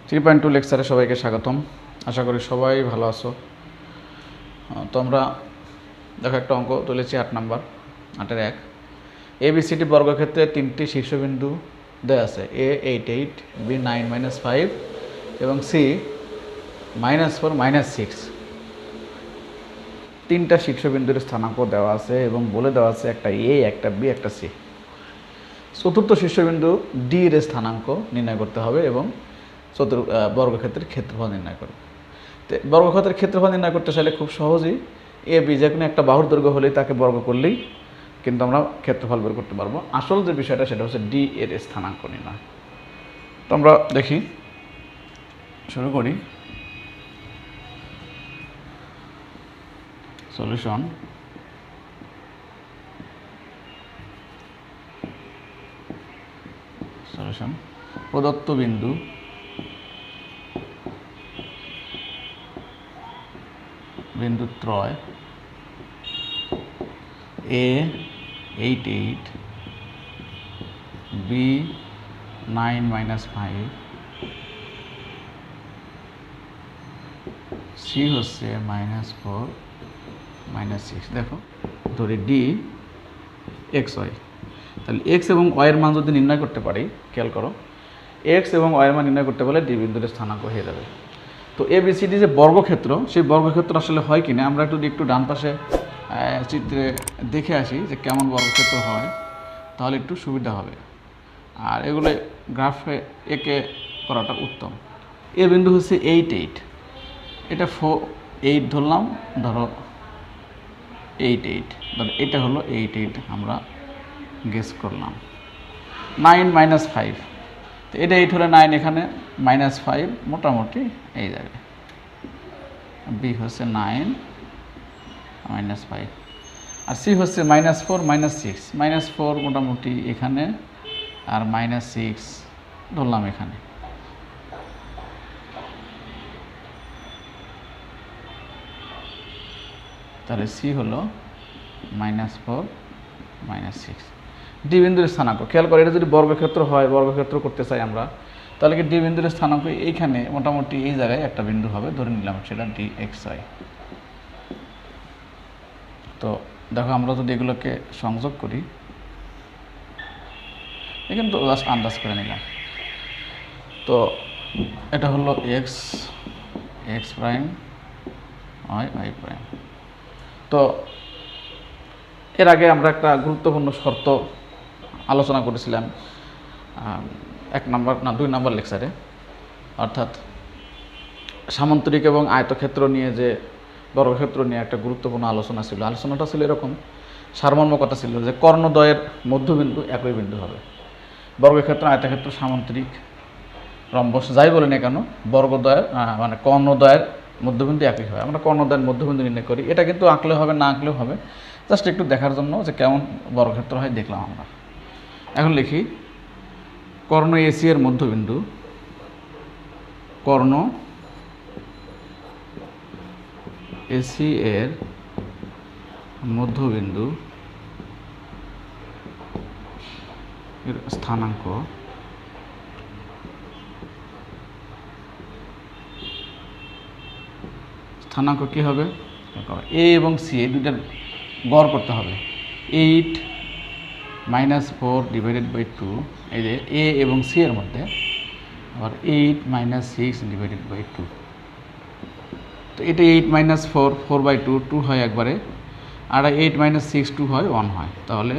3.2 লেকচারে সবাইকে স্বাগতম। আশা করি সবাই ভালো আছো। তো আমরা দেখো একটা অঙ্ক তুলেছি 8 নাম্বার 8-এর 1। ABCD বর্গক্ষেত্রে তিনটি শীর্ষবিন্দু দেওয়া আছে, A 8 8, B 9 - 5 এবং C -4 - 6। তিনটা শীর্ষবিন্দুর স্থানাঙ্ক দেওয়া আছে এবং বলে দেওয়া আছে একটা A, একটা B, একটা C। চতুর্থ শীর্ষবিন্দু D এর স্থানাঙ্ক নির্ণয় করতে হবে এবং বর্গক্ষেত্রের ক্ষেত্রফল নির্ণয় করবে। তো বর্গক্ষেত্রের ক্ষেত্রফল নির্ণয় করতে চাইলে খুব সহজেই এ বি যে কোনো একটা বাহুর দৈর্ঘ্য হলেই তাকে বর্গ করলেই কিন্তু আমরা ক্ষেত্রফল বের করতে পারবো। আসল যে বিষয়টা সেটা হচ্ছে ডি এর স্থানাঙ্ক নির্ণয়। তো আমরা দেখি, শুরু করি। সলিউশন প্রদত্ত বিন্দু ত্রয় A 8 8, B 9 - 5, C হচ্ছে -4 - 6। দেখো ধরি ডি এক্স ওয়াই, তাহলে এক্স এবং ওয়াইয়ের মান যদি নির্ণয় করতে পারি, খেয়াল করো, এক্স এবং ওয়াইয়ের মান নির্ণয় করতে পারলে ডি বিন্দুর স্থানাঙ্ক হয়ে যাবে। তো ABCD যে বর্গক্ষেত্র, সেই বর্গক্ষেত্র আসলে হয় কিনা আমরা একটু ডান পাশে চিত্রে দেখে আসি যে কেমন বর্গক্ষেত্র হয়, তাহলে একটু সুবিধা হবে। আর এগুলো গ্রাফে এঁকে করাটা উত্তম। এ বিন্দু হচ্ছে 8 8, এটা 8 ধরলাম, ধরো 8 8, ধরো এটা হলো 8 8, আমরা গেস করলাম। 9 - 5, তো এটা 8 হলে 9, এখানে -5, মোটামুটি এই জায়গায়। বি হচ্ছে 9 - 5, আর সি হচ্ছে -4 - 6, -4 মোটামুটি এখানে, আর -6 ধরলাম এখানে। তাহলে সি হলো -4 - 6। ডি বিন্দুর স্থানাঙ্ক খেয়াল করে, এটা যদি বর্গক্ষেত্র হয়, বর্গক্ষেত্র করতে চাই আমরা, তাহলে কি ডি বিন্দুর স্থানাঙ্ক এইখানে মোটামুটি এই জায়গায় একটা বিন্দু হবে, ধরে নিলাম সেটা ডি এক্স ওয়াই। তো দেখো আমরা যদি এগুলোকে সংযোগ করি, এখানে তো জাস্ট আন্দাজ করে নিলাম। তো এটা হলো এক্স প্রাইম, ওয়াই প্রাইম। তো এর আগে আমরা একটা গুরুত্বপূর্ণ শর্ত আলোচনা করেছিলাম 2 নাম্বার লেকচারে, অর্থাৎ সামান্তরিক এবং আয়তক্ষেত্র নিয়ে, যে বর্গক্ষেত্র নিয়ে একটা গুরুত্বপূর্ণ আলোচনা ছিল। আলোচনাটা ছিল এরকম, সারমর্ম কথা ছিল যে কর্ণদ্বয়ের মধ্যবিন্দু একই বিন্দু হবে। বর্গক্ষেত্র, আয়তক্ষেত্র, সামান্তরিক, রম্বস যাই বলি না কেন, বর্গদ্বয়ের মানে কর্ণদ্বয়ের মধ্যবিন্দু একই হয়। আমরা কর্ণদ্বয়ের মধ্যবিন্দু নির্ণয় করি। এটা কিন্তু আঁকলেও হবে, না আঁকলেও হবে, জাস্ট একটু দেখার জন্য যে কেমন বর্গক্ষেত্র হয় দেখলাম আমরা। এখন লিখি, কর্ণ এসি এর মধ্যবিন্দু, কর্ণ এসি এর মধ্যবিন্দু এর স্থানাঙ্ক কি হবে? এ এবং সি এই দুইটার গড় করতে হবে। 8 - 4 / 2, এই যে এ এবং সি এর মধ্যে, আবার 8 - 6 / 2। তো এটা 8 - 4 4/2, 2 হয় একবারে, আর 8 - 6 2 হয়, 1 হয়। তাহলে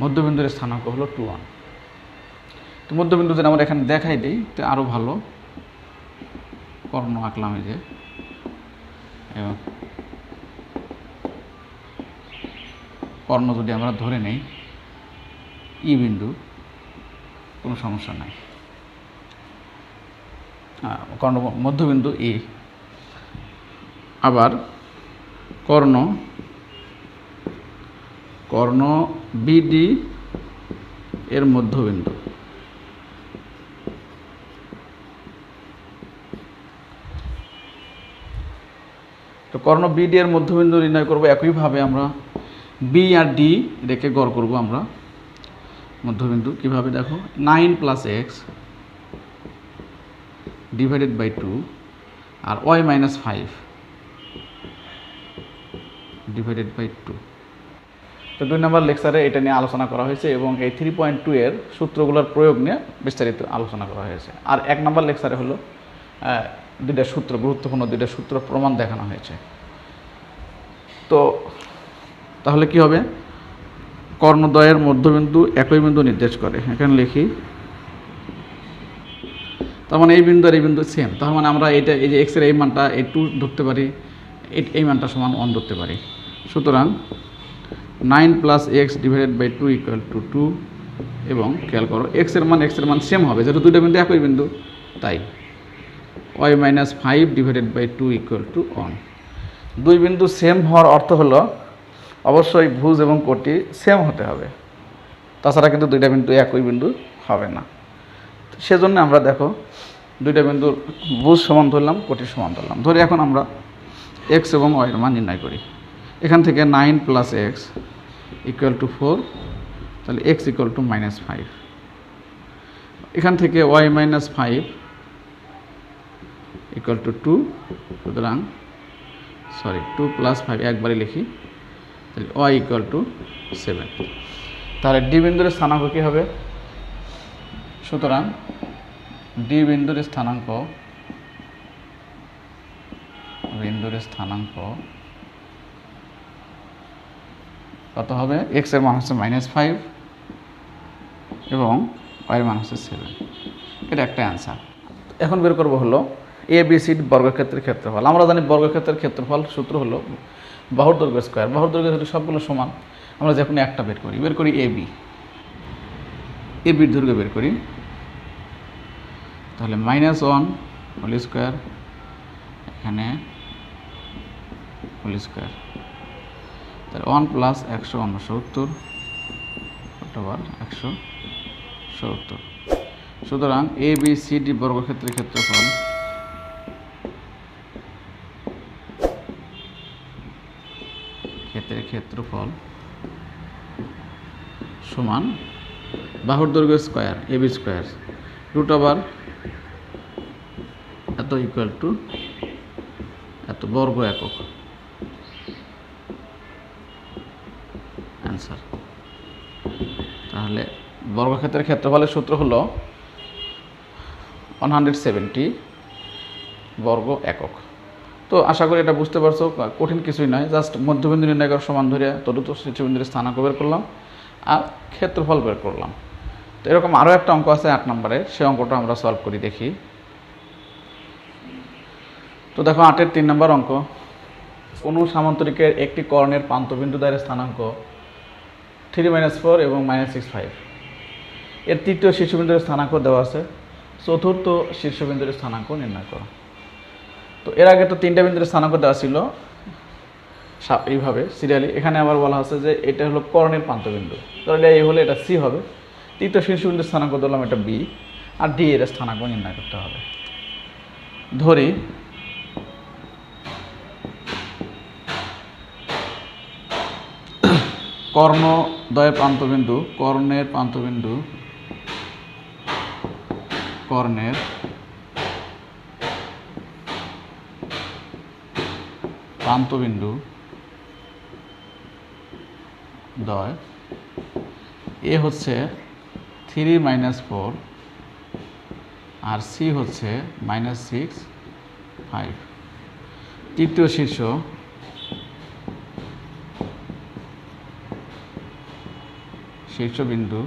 মধ্যবিন্দুর স্থানাঙ্ক হলো 2 1। তো মধ্যবিন্দু যদি আমরা এখানে দেখাই দিই, তো আরও ভালো। কর্ণ আঁকলাম এই যে, এবং কর্ণ যদি আমরা ধরে নেই ই বিন্দু, কোনো সমস্যা নাই। কর্ণ মধ্যবিন্দু ই। আবার কর্ণ বিডি এর মধ্যবিন্দু, তো কর্ণ বিডি এর মধ্যবিন্দু নির্ণয় করব একইভাবে। আমরা বি আর ডি রেখে গড় করব আমরা মধ্যবিন্দু। কিভাবে? দেখো, 9 + x ডিভাইডেড বাই 2 আর ওয়াই মাইনাস 5 ডিভাইডেড বাই 2। তো 2 নম্বর লেকচারে এটা নিয়ে আলোচনা করা হয়েছে এবং এই 3.2 এর সূত্রগুলোর প্রয়োগ নিয়ে বিস্তারিত আলোচনা করা হয়েছে। আর 1 নম্বর লেকচারে হলো দুইটা সূত্র, গুরুত্বপূর্ণ দুইটা সূত্র প্রমাণ দেখানো হয়েছে। তো তাহলে কি হবে, কর্ণদ্বয়ের মধ্যবিন্দু একই বিন্দু নির্দেশ করে, এখানে লিখি। তার মানে এই বিন্দু আর এই বিন্দু সেম, তার মানে আমরা এটা এই যে এক্স এর এই মানটা এই 2 ধরতে পারি, এই মানটা সমান 1 ধরতে পারি। সুতরাং 9 + x ডিভাইডেড বাই 2 = 2 এবং খেয়াল করো এক্স এর মান সেম হবে, যেহেতু দুইটা বিন্দু একই বিন্দু, তাই y - 5 ডিভাইডেড বাই 2 = 1। দুই বিন্দু সেম হওয়ার অর্থ হলো অবশ্যই ভুজ এবং কোটি সেম হতে হবে, তাছাড়া কিন্তু দুইটা বিন্দু একই বিন্দু হবে না। সেজন্য আমরা দেখো দুইটা বিন্দুর ভুজ সমান ধরলাম, কোটি সমান ধরলাম। ধরে এখন আমরা x এবং y এর মান নির্ণয় করি। এখান থেকে 9 + x = 4, তাহলে x = -5। এখান থেকে y - 5 = 2, সুতরাং 2 + 5 একবারে লিখি, তাহলে y = 7। তাহলে ডি বিন্দুর স্থানাঙ্ক কী হবে? সুতরাং ডি বিন্দুর স্থানাঙ্ক কত হবে? x এর মান হচ্ছে -5 এবং y এর মান হচ্ছে 7। এটা একটা অ্যান্সার। এখন বের করবো হলো এ বি সি বর্গক্ষেত্রের ক্ষেত্রফল। আমরা জানি বর্গক্ষেত্রের ক্ষেত্রফল সূত্র হলো বাহুর দৈর্ঘ্য স্কয়ার। বাহুর দৈর্ঘ্য যদি সবগুলো সমান, আমরা যে কোনো একটা বের করি এ বির দৈর্ঘ্য বের করি, তাহলে -1 হোল স্কয়ার, এখানে হোল স্কয়ার, তাহলে 1 + 169 / 170। সুতরাং এ বি সি ডি বর্গক্ষেত্রের ক্ষেত্রফল সমান বাহুর দৈর্ঘ্য স্কয়ার এ বি স্কয়ার √ এত এত বর্গ একক। অ্যান্সার। তাহলে বর্গক্ষেত্রের ক্ষেত্রফলের সূত্র হলো 170 বর্গ একক। তো আশা করি এটা বুঝতে পারছো, কঠিন কিছুই নয়, জাস্ট মধ্যবিন্দু নির্ণয় করার সমান ধরে তদুত শীর্ষবিন্দুর স্থানাঙ্ক বের করলাম আর ক্ষেত্রফল বের করলাম। তো এরকম আরও একটা অঙ্ক আছে 8 নম্বরে, সেই অঙ্কটা আমরা সলভ করি দেখি। তো দেখো 8-এর 3 নম্বর অঙ্ক। কোনো সামান্তরিকের একটি কর্ণের প্রান্তবিন্দু দ্বারা স্থানাঙ্ক 3 - 4 এবং -6, 5। এর তৃতীয় শীর্ষবিন্দুর স্থানাঙ্ক দেওয়া আছে, চতুর্থ শীর্ষবিন্দুর স্থানাঙ্ক নির্ণয় করো। তো এর আগে তো 3টা বিন্দুর স্থানাঙ্ক দেওয়া ছিল এইভাবে সিরিয়ালি, এখানে আবার বলা আছে যে এটা হলো কর্ণের প্রান্তবিন্দু, তাহলে এই হলে এটা সি হবে। তৃতীয় শীর্ষবিন্দুর স্থানাঙ্ক দিলাম এটা বি, আর ডি এর স্থানাঙ্ক নির্ণয় করতে হবে। ধরি কর্ণদ্বয়ের প্রান্তবিন্দু, কর্ণের প্রান্তবিন্দু দ্বয় এ হচ্ছে 3 - 4 আর সি হচ্ছে -6, 5। তৃতীয় শীর্ষবিন্দু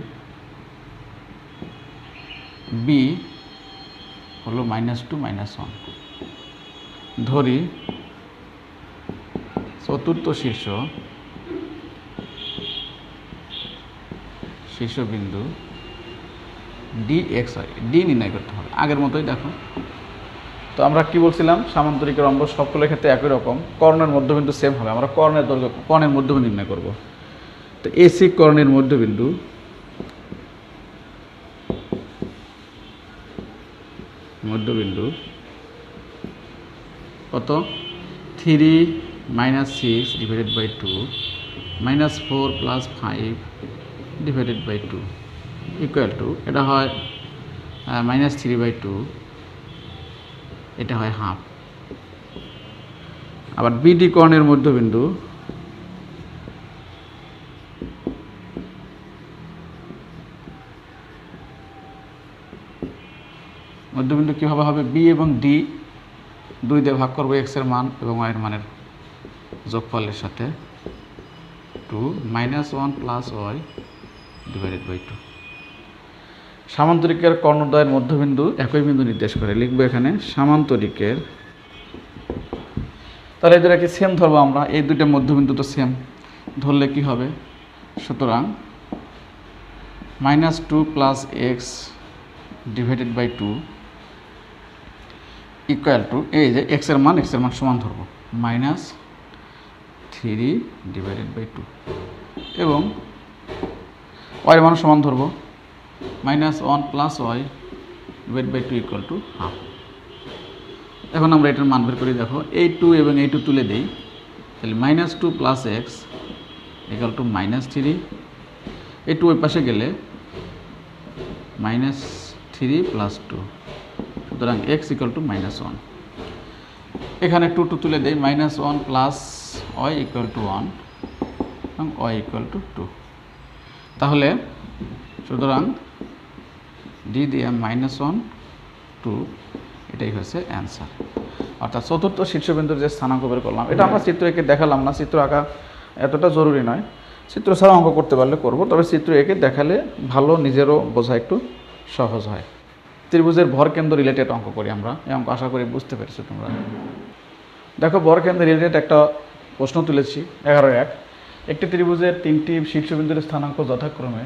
বি হলো -2, -1। ধরি চতুর্থ শীর্ষবিন্দু ডি এক্স হয়, ডি নির্ণয় করতে হবে আগের মতোই। দেখো তো আমরা কি বলছিলাম, সামান্তরিকের অঙ্গ সবগুলোর ক্ষেত্রে একই রকম, কর্ণের মধ্যবিন্দু সেম হবে। আমরা কর্ণের মধ্যবিন্দু নির্ণয় করব। তো এসি কর্ণের মধ্যবিন্দু কত? 3 - 6 ডিভাইডেড বাই 2 -4 + 5 ডিভাইডেড বাই 2 = এটা হয় -3/2 এটা হয় হাফ। আবার বিডি কর্ণের মধ্যবিন্দু কীভাবে হবে, বি এবং ডি 2 দিয়ে ভাগ করবো এক্সের মান এবং ওয়াইয়ের মানের যোগফলের সাথে 2 -1 + y / 2। সামান্তরিকের কর্ণদ্বয়ের মধ্যবিন্দু একই বিন্দু নির্দেশ করে, লিখবো এখানে সামান্তরিকের। তাহলে এদের কি সেম ধরবো আমরা, এই দুইটা মধ্যবিন্দু তো সেম ধরলে কি হবে, সুতরাং -2 + x / 2 ইকুয়াল টু, এই যে এক্সের মান সমান ধরবো -3 / 2 এবং ওয়াইয়ের মান সমান ধরবো -1 + y / 2 ইকুয়াল টু হাফ। এখন আমরা এটার মান বের করি, দেখো এই 2 এবং এই 2 তুলে দেই, তাহলে -2 + x ইকুয়াল টু -3, এই 2 ওই পাশে গেলে -3 + 2, সুতরাং x ইকুয়াল টু -1। এখানে 2 তুলে দেই, -1 + y ইকুয়াল টু 1 এবং y ইকুয়াল টু 2। তাহলে সুতরাং ডি দিয়ে -1 2, এটাই হচ্ছে অ্যান্সার। অর্থাৎ চতুর্থ শীর্ষবিন্দুর যে স্থানাঙ্ক বের করলাম, এটা আমরা চিত্র এঁকে দেখালাম না, চিত্র আঁকা এতটা জরুরি নয়, চিত্র ছাড়া অঙ্ক করতে পারলে করব, তবে চিত্র এঁকে দেখালে ভালো, নিজেরও বোঝা একটু সহজ হয়। ত্রিভুজের ভরকেন্দ্র রিলেটেড অঙ্ক করি আমরা, এই অঙ্ক আশা করি বুঝতে পেরেছো তোমরা। দেখো ভরকেন্দ্র রিলেটেড একটা প্রশ্ন তুলেছি 11-1। একটি ত্রিভুজের 3টি শীর্ষবিন্দুর স্থানাঙ্ক যথাক্রমে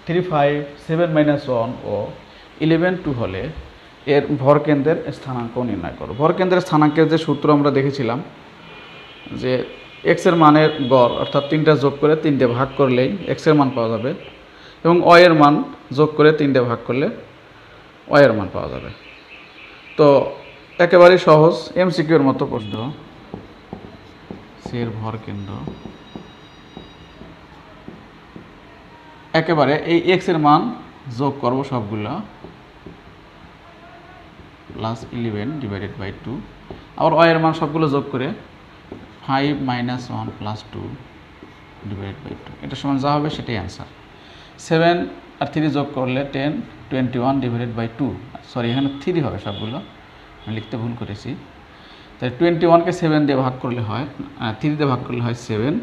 3 5 7 - 1 ও 11 2 হলে এর ভরকেন্দ্রের স্থানাঙ্ক নির্ণয় করো। ভরকেন্দ্রের স্থানাঙ্কের যে সূত্র আমরা দেখেছিলাম যে এক্সের মানের গড়, অর্থাৎ 3টা যোগ করে 3 দিয়ে ভাগ করলেই এক্সের মান পাওয়া যাবে এবং ওয়াইয়ের মান যোগ করে 3 দিয়ে ভাগ করলে ওয়াইয়ের মান পাওয়া যাবে। তো একেবারেই সহজ, এমসিকিউর মতো প্রশ্ন। সি এর ভরকেন্দ্র একেবারে এই এক্সের মান যোগ করব সবগুলো +11 / 2, আবার ওয়াইয়ের মান সবগুলো যোগ করে 5 - 1 + 2 / 2, এটা সমান যা হবে সেটাই অ্যান্সার। 7 আর 3 যোগ করলে 10 21 / 2, সরি এখানে 3 হবে, সবগুলো আমি লিখতে ভুল করেছি। তাই 21কে 7 দিয়ে ভাগ করলে হয়, 3 দিয়ে ভাগ করলে হয় 7,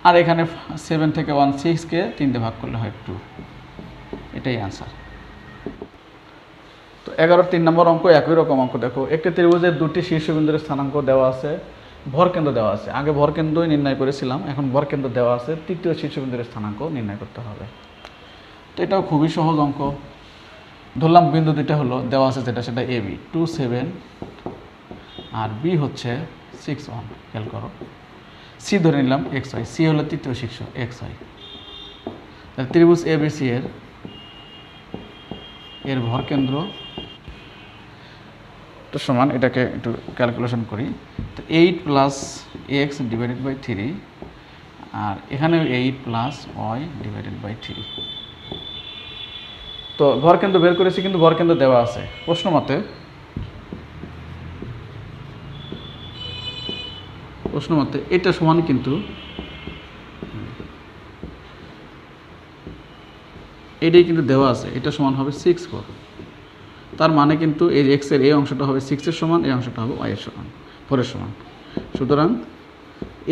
আর এখানে 7 থেকে 1 6কে 3 দিয়ে ভাগ করলে হয় 2, এটাই অ্যান্সার। তো 11-3 নম্বর অঙ্ক একই রকম অঙ্ক। দেখো একটি ত্রিভুজের 2টি শীর্ষবিন্দুর স্থানাঙ্ক দেওয়া আছে, ভরকেন্দ্র দেওয়া আছে। আগে ভরকেন্দ্রই নির্ণয় করেছিলাম, এখন ভরকেন্দ্র দেওয়া আছে, তৃতীয় শীর্ষবিন্দুর স্থানাঙ্ক নির্ণয় করতে হবে। তো এটাও খুবই সহজ অঙ্ক। ধরলাম বিন্দু দুইটা হলো দেওয়া আছে, যেটা সেটা AB 2 7 আর বি হচ্ছে 6 1। খেয়াল করো, সি ধরে নিলাম XY, সি হলো তৃতীয় শীর্ষ XY। তাহলে ত্রিভুজ ABC এর ভরকেন্দ্র তো সমান, এটাকে একটু ক্যালকুলেশন করি, তো 8 + x / 3 আর এখানেও 8 + y / 3। তো ভরকেন্দ্র বের করেছি, কিন্তু ভরকেন্দ্র দেওয়া আছে প্রশ্ন মতে এটা সমান, কিন্তু এটাই কিন্তু দেওয়া আছে, এটা সমান হবে 6 4। তার মানে কিন্তু এই এক্সের এই অংশটা হবে 6-এর সমান, এই অংশটা হবে y-এর সমান, 4-এর সমান। সুতরাং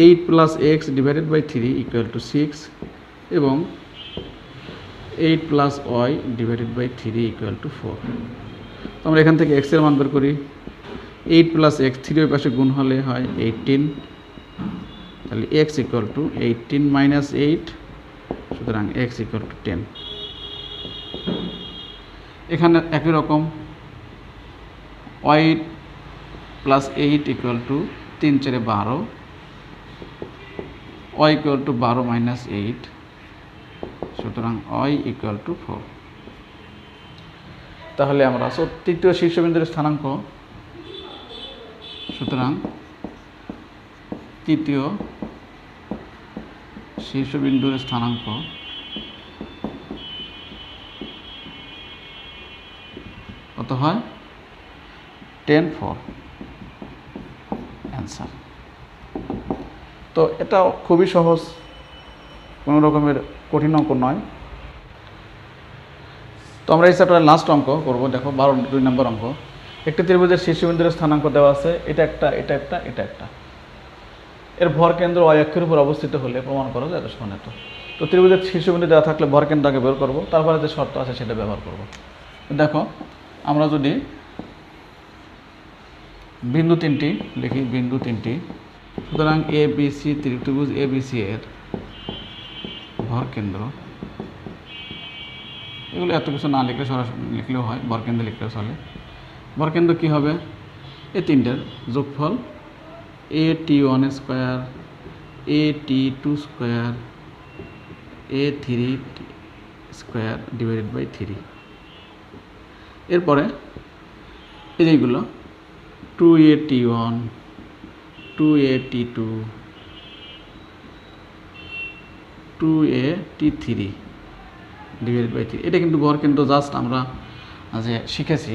8 + x / 3 = 6 এবং 8 + y / 3 = 4। তো আমরা এখান থেকে x এর মান বের করি। 8 + x, 3 ওই পাশে গুণ হলে হয় 18, তাহলে x = 18 - 8, সুতরাং x = 10। এখানে একই রকম y + 8 = 3 4 12, y = 12 - 8, সুতরাং y = 4। তাহলে আমরা তৃতীয় শীর্ষবিন্দুর স্থানাঙ্ক, সুতরাং তৃতীয় শীর্ষবিন্দুর স্থানাঙ্ক কত হয়, 10 4 অ্যান্সার। তো এটা খুবই সহজ, কোনো রকমের কঠিন অঙ্ক নয়। তো আমরা এই চ্যাপ্টারের লাস্ট অঙ্ক করব। দেখো 2 নম্বর অঙ্ক। একটি ত্রিভুজের শীর্ষবিন্দুর স্থানাঙ্ক দেওয়া আছে, এটা একটা, এটা একটা, এটা একটা। এর ভর কেন্দ্র y অক্ষের উপর অবস্থিত হলে প্রমাণ করো যে এত সমান এত। তো ত্রিভুজের শীর্ষবিন্দু দেওয়া থাকলে ভর কেন্দ্র আগে বের করবো, তারপরে যে শর্ত আছে সেটা ব্যবহার করব। দেখো আমরা যদি বিন্দু 3টি লিখি, বিন্দু 3টি, সুতরাং এ বি সি, ত্রিভুজ এ বি সি এর ভর কেন্দ্র, এগুলো এত কিছু না লিখলে সরাসরি লিখলেও হয়, ভর কেন্দ্র লিখলেও চলে। ভর কেন্দ্র কী হবে? এই তিনটার যোগফল a_t1 square, a_t2 square, a3 square divided by 3। এরপরে এইগুলো 2a_t1, 2a_t2, 2a_t3 divided by 3। এটা কিন্তু ভর কেন্দ্র জাস্ট আমরা যে শিখেছি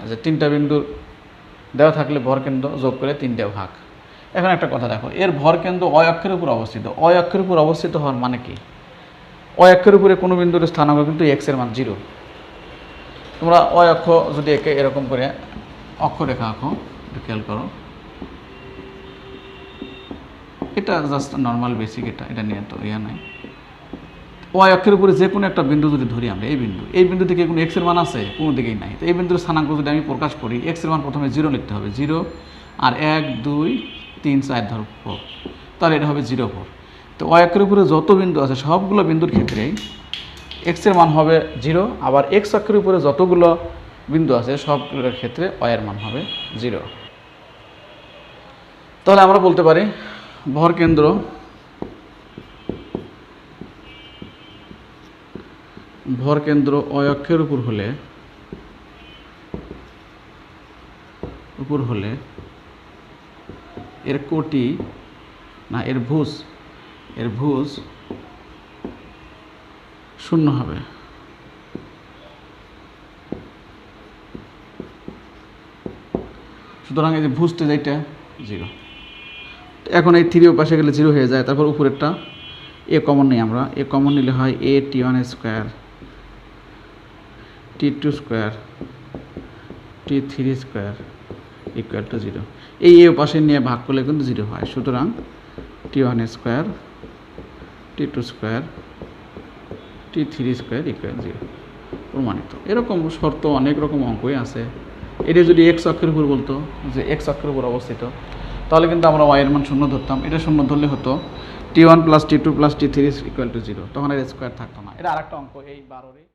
যে তিনটা বিন্দু দেওয়া থাকলে ভর কেন্দ্র যোগ করে 3টে ভাগ। এখন একটা কথা দেখো, এর ভর কেন্দ্র y অক্ষের উপর অবস্থিত। y অক্ষের উপর অবস্থিত হওয়ার মানে কি? y অক্ষের উপরে কোনো বিন্দুর স্থানাঙ্ক কিন্তু x এর মান 0। তোমরা y অক্ষ যদি একে এরকম করে অক্ষরেখা আঁকো, একটু খেয়াল করো, এটা জাস্ট নর্মাল বেসিক, এটা নিয়ে তো ইয়া নাই। y অক্ষের উপরে যে কোনো একটা বিন্দু যদি ধরি আমরা, এই বিন্দু থেকে কোনো x এর মান আছে? কোনো দিকেই নাই। তো এই বিন্দুর স্থানাঙ্ক যদি আমি প্রকাশ করি, x এর মান প্রথমে 0 লিখতে হবে, 0 আর 1 2 3 4 ধরো 4, তাহলে এটা হবে 0 4। তো y অক্ষের উপরে যত বিন্দু আছে সবগুলো বিন্দুর ক্ষেত্রেই x এর মান হবে 0, আবার x অক্ষের উপরে যতগুলো বিন্দু আছে সবগুলোর ক্ষেত্রে y এর মান হবে 0। তাহলে আমরা বলতে পারি ভর কেন্দ্র y অক্ষের উপর হলে এর কোটি না, এর ভুজ 0 হবে। সুতরাং এই যে ভুজটা যেটা 0, এখন এই 3 পাশে গেলে 0 হয়ে যায়। তারপর উপরেরটা এ কমন নেই, আমরা এ কমন নিলে হয় a_t1 square, t2 square, t3 square equal to 0। এই পাশে নিয়ে ভাগ করলে কিন্তু 0 হয়। সুতরাং t1 square, t2 square, t3 square equal 0 প্রমাণিত। এরকম শর্ত অনেক রকম অঙ্কই আছে। এটা যদি x অক্ষের উপর বলতো যে x অক্ষের উপর অবস্থিত, তাহলে কিন্তু আমরা y এর মান 0 ধরতাম। এটা 0 ধরলে হতো t1 + t2 + t3 equal to 0, তখন এর স্কোয়ার থাকতো না। এটা আরেকটা অঙ্ক এই 12-এর।